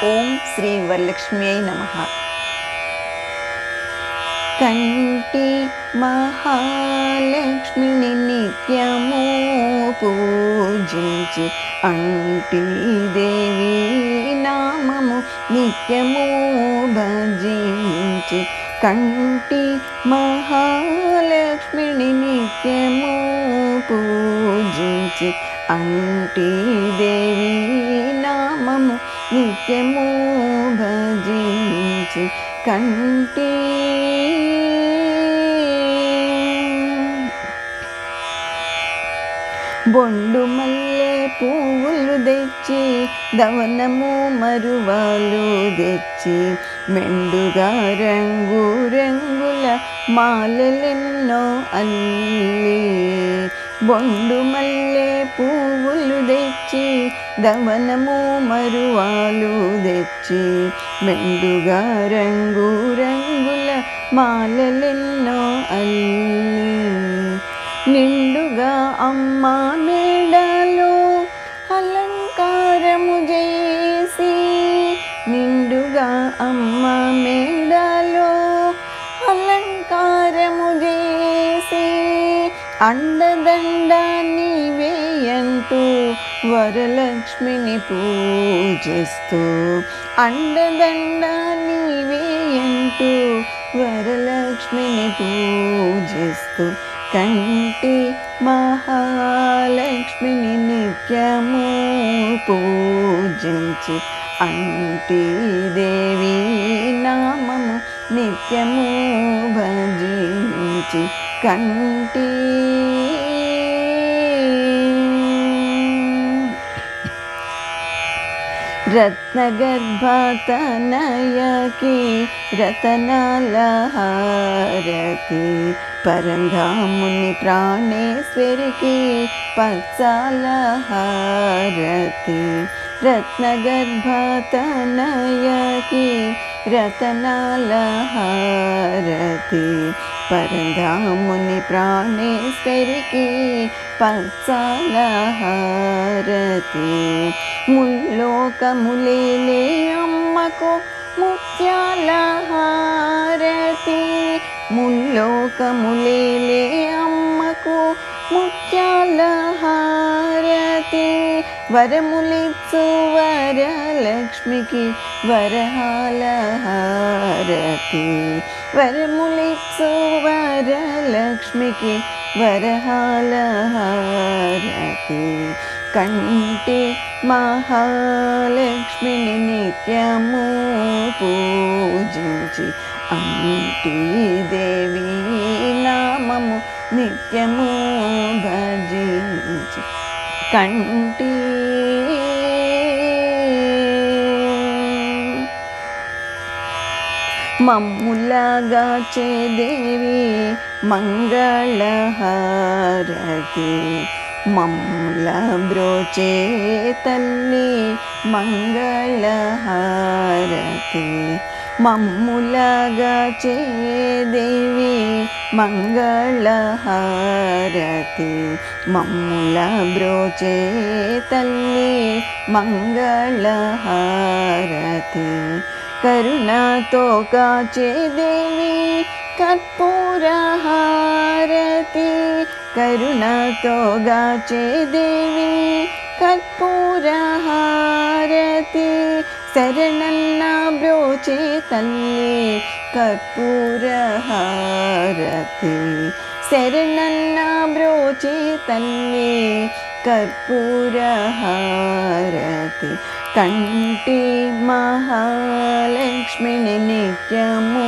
ఓం శ్రీ వరలక్ష్మ్యై నమః. కంటి మహాలక్ష్మిని నిత్యము పూజించి అంటి దేవి నామము నిత్యము భజించి కంటి మహాలక్ష్మిని నిత్యము పూజించి అంటి దేవి నామము నిత్యము భజించి కంటి బొండు మల్లె పువ్వులు తెచ్చి దవనము మరువాలు తెచ్చి మెండుగా రంగు రంగుల మాలెలెన్నో అల్లి బొండు మల్లె పువ్వులు తెచ్చి దవనము మరువాలు తెచ్చి మెండుగా రంగు రంగుల మాలెలెన్నో అల్లి నిండుగా అమ్మ మేడలో అలంకారము చేసి నిండుగా అమ్మ మేడలో అలంకారము చేసి అండదండ నీవేయంటూ వరలక్ష్మిని పూజిస్తూ అండదండ నీవేయంటూ వరలక్ష్మిని పూజిస్తూ కంటి మహాలక్ష్మిని నిత్యము పూజించి అంటి దేవి నామము నిత్యము భజించి కంటి రత్నగర్భతనయకి రతనాల హారతి పరంధాముని ప్రాణేశ్వరికి పచ్చాల హారతి రత్నగర్భతనయకి రతనాల హారతి పరంధాముని ప్రాణేశ్వరికి పచ్చాల హారతి ముల్లోకములేలే అమ్మకు ముత్యాల హారతి ముల్లోకములేలే అమ్మకు ముత్యాల హారతి వరములిచ్చు వరలక్ష్మికి వరహాల హారతి వరములిచ్చు వరలక్ష్మికి వరహాల హారతి కంటి మహాలక్ష్మిని నిత్యము పూజించి అంటి దేవి నామము నిత్యము భజించి కంటి మమ్ములాగా చేదేవి మంగళహారతి మమ్ముల బ్రోచే తల్లి మంగళహారతి మమ్ములాగా చేదేవి మంగళహారతి మమ్ముల బ్రోచే తల్లి మంగళహారతి కరుణతో కాచే దేవి కర్పూరహారతి కరుణతో గాచే దేవి కర్పూరహారతి శరణన్న బ్రోచే తల్లి కర్పూరహారతి శరణన్న బ్రోచే తల్లి కర్పూరహారతి కంటి మహాలక్ష్మిని నిత్యము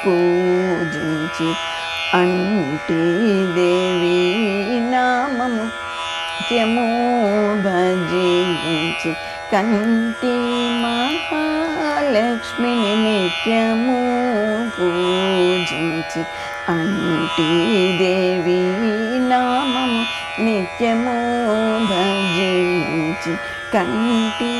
పూజించి అంటి దేవి నామము నిత్యము భజించి కంటి మహాలక్ష్మిని నిత్యము పూజించి అంటి దేవి నామము నిత్యము భజించి కంటి